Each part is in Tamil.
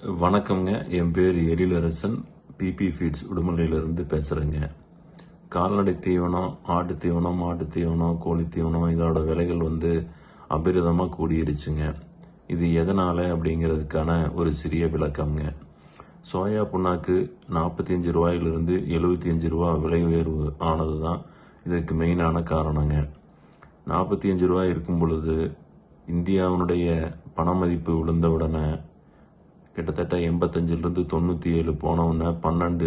வணக்கம்ங்க. என் பேர் எழிலரசன். பிபி ஃபீட்ஸ் உடுமலையிலிருந்து பேசுகிறேங்க. கால்நடை தீவனம், ஆட்டு தீவனம், மாட்டு தீவனம், கோழி தீவனம் இதோட விலைகள் அபரிதமாக கூடிருச்சுங்க. இது எதனால் அப்படிங்கிறதுக்கான ஒரு சிறிய விளக்கம்ங்க. சோயா புண்ணாக்கு 45 ரூபாயிலிருந்து 75 ரூபா விலை உயர்வு ஆனது தான் இதுக்கு மெயினான காரணங்க. 45 ரூபாய் இருக்கும் பொழுது இந்தியாவினுடைய பண மதிப்பு விழுந்த உடனே கிட்டத்தட்ட 85லிருந்து 97 போன உடனே 12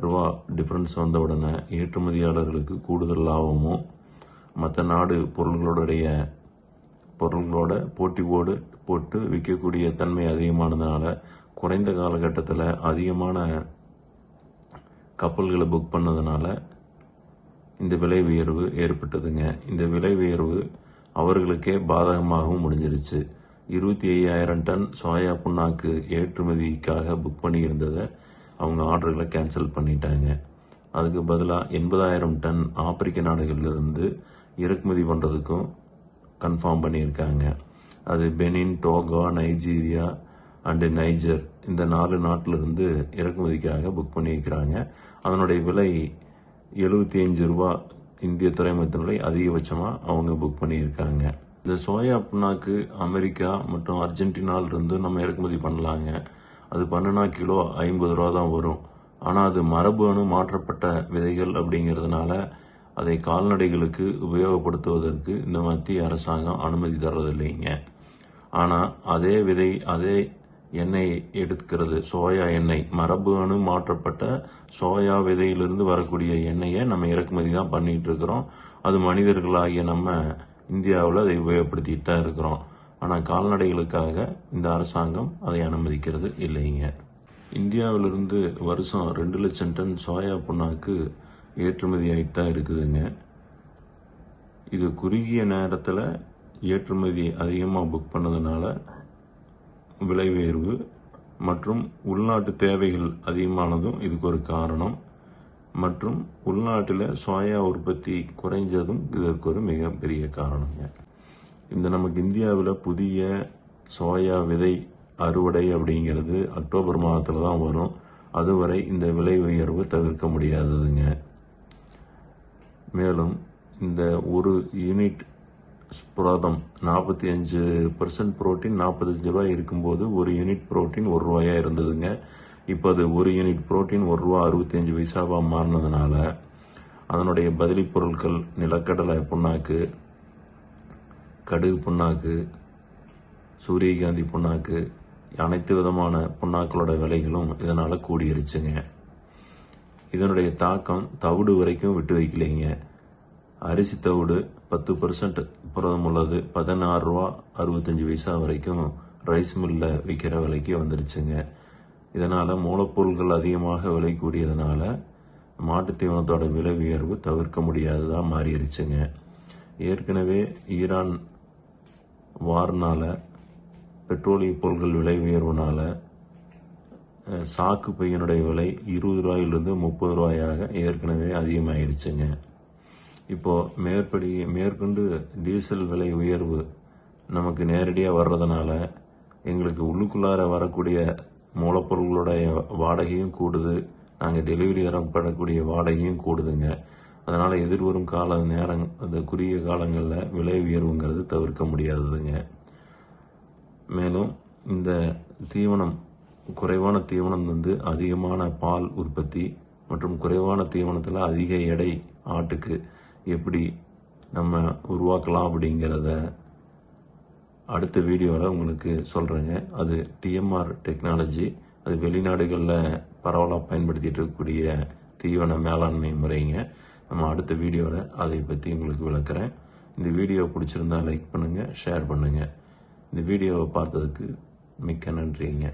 ரூபா டிஃப்ரென்ஸ் வந்த உடனே ஏற்றுமதியாளர்களுக்கு கூடுதல் லாபமும் மற்ற நாடு பொருள்களோட போட்டு விற்கக்கூடிய தன்மை அதிகமானதுனால குறைந்த காலகட்டத்தில் அதிகமான கப்பல்களை புக் பண்ணதுனால இந்த விலை உயர்வு ஏற்பட்டதுங்க. இந்த விலை உயர்வு அவர்களுக்கே பாதகமாகவும் முடிஞ்சிருச்சு. 25,000 டன் சோயா புண்ணாக்கு ஏற்றுமதிக்காக புக் பண்ணியிருந்ததை அவங்க ஆர்டர்களை கேன்சல் பண்ணிட்டாங்க. அதுக்கு பதிலாக 80,000 டன் ஆப்பிரிக்க நாடுகளிலிருந்து இறக்குமதி பண்ணுறதுக்கும் கன்ஃபார்ம் பண்ணியிருக்காங்க. அது Benin, Togo, Nigeria and Niger இந்த 4 நாட்டிலிருந்து இறக்குமதிக்காக புக் பண்ணியிருக்கிறாங்க. அதனுடைய விலை 75 ரூபா இந்திய துறைமுகத்தினுடைய அதிகபட்சமாக அவங்க புக் பண்ணியிருக்காங்க. இந்த சோயா புண்ணாக்கு அமெரிக்கா மற்றும் அர்ஜென்டினாலிருந்து நம்ம இறக்குமதி பண்ணலாங்க. அது பண்ணுனா கிலோ 50 ரூபா தான் வரும். ஆனால் அது மரபணு மாற்றப்பட்ட விதைகள் அப்படிங்கிறதுனால அதை கால்நடைகளுக்கு உபயோகப்படுத்துவதற்கு இந்த மத்திய அரசாங்கம் அனுமதி தர்றதில்லைங்க. ஆனால் அதே எண்ணெய் எடுக்கிறது, சோயா எண்ணெய், மரபணு மாற்றப்பட்ட சோயா விதையிலிருந்து வரக்கூடிய எண்ணெயை நம்ம இறக்குமதி தான் பண்ணிட்டு இருக்கிறோம். அது மனிதர்களாகிய நம்ம இந்தியாவில் அதை உபயோகப்படுத்திட்டு தான் இருக்கிறோம். ஆனால் கால்நடைகளுக்காக இந்த அரசாங்கம் அதை அனுமதிக்கிறது இல்லைங்க. இந்தியாவிலிருந்து வருஷம் 2 லட்சம் டன் சோயா புண்ணாக்கு ஏற்றுமதி ஆகிட்டு தான் இருக்குதுங்க. இது குறுகிய நேரத்தில் ஏற்றுமதி அதிகமாக புக் பண்ணதுனால விலை உயர்வு மற்றும் உள்நாட்டு தேவைகள் அதிகமானதும் இதுக்கு ஒரு காரணம். மற்றும் உள்நாட்டில் சோயா உற்பத்தி குறைஞ்சதும் இதற்கு ஒரு மிகப்பெரிய காரணங்க. இந்த நமக்கு இந்தியாவில் புதிய சோயா விதை அறுவடை அப்படிங்கிறது அக்டோபர் மாதத்தில் தான் வரும். அதுவரை இந்த விலை உயர்வு தவிர்க்க முடியாததுங்க. மேலும் இந்த ஒரு யூனிட் புரதம் 45% புரோட்டீன் 45 ரூபாய் இருக்கும்போது ஒரு யூனிட் புரோட்டீன் 1 ரூபாயா இருந்ததுங்க. இப்போ அது ஒரு யூனிட் புரோட்டீன் 1 ரூபா 65 பைசாவாக மாறினதுனால அதனுடைய பதிலி பொருட்கள் நிலக்கடலை புண்ணாக்கு, கடுகு புண்ணாக்கு, சூரியகாந்தி புண்ணாக்கு, அனைத்து விதமான புண்ணாக்களோட விலைகளும் இதனால் கூடிருச்சுங்க. இதனுடைய தாக்கம் தவிடு வரைக்கும் விட்டு வைக்கலைங்க. அரிசி தவிடு 10% புரதம் உள்ளது 16 ரூபா 65 பைசா வரைக்கும் ரைஸ் மில்லில் விற்கிற விலைக்கு வந்துருச்சுங்க. இதனால் மூலப்பொருட்கள் அதிகமாக விலை கூடியதுனால மாட்டுத் தீவனத்தோட விலை உயர்வு தவிர்க்க முடியாததாக மாறிடுச்சுங்க. ஏற்கனவே ஈரான் வார்னால் பெட்ரோலிய பொருட்கள் விலை உயர்வுனால சாக்கு பையனுடைய விலை 20 ரூபாயிலிருந்து 30 ரூபாயாக ஏற்கனவே அதிகமாகிருச்சுங்க. இப்போது மேற்கொண்டு டீசல் விலை உயர்வு நமக்கு நேரடியாக வர்றதுனால எங்களுக்கு உள்ளுக்குள்ளார வரக்கூடிய மூலப்பொருள்களுடைய வாடகையும் கூடுது, நாங்கள் டெலிவரி தரப்படக்கூடிய வாடகையும் கூடுதுங்க. அதனால் எதிர்வரும் அந்த குறுகிய காலங்களில் விலை உயர்வுங்கிறது தவிர்க்க முடியாததுங்க. மேலும் இந்த குறைவான தீவனம் அதிகமான பால் உற்பத்தி மற்றும் குறைவான தீவனத்தில் அதிக எடை ஆட்டுக்கு எப்படி நம்ம உருவாக்கலாம் அப்படிங்கிறத அடுத்த வீடியோவில் உங்களுக்கு சொல்கிறேங்க. அது டிஎம்ஆர் டெக்னாலஜி, அது வெளிநாடுகளில் பரவலாக பயன்படுத்திகிட்டு இருக்கக்கூடிய தீவன மேலாண்மை முறைங்க. நம்ம அடுத்த வீடியோவில் அதை பற்றி உங்களுக்கு விளக்குறேன். இந்த வீடியோ பிடிச்சிருந்தா லைக் பண்ணுங்கள், ஷேர் பண்ணுங்கள். இந்த வீடியோவை பார்த்ததுக்கு மிக்க நன்றிங்க.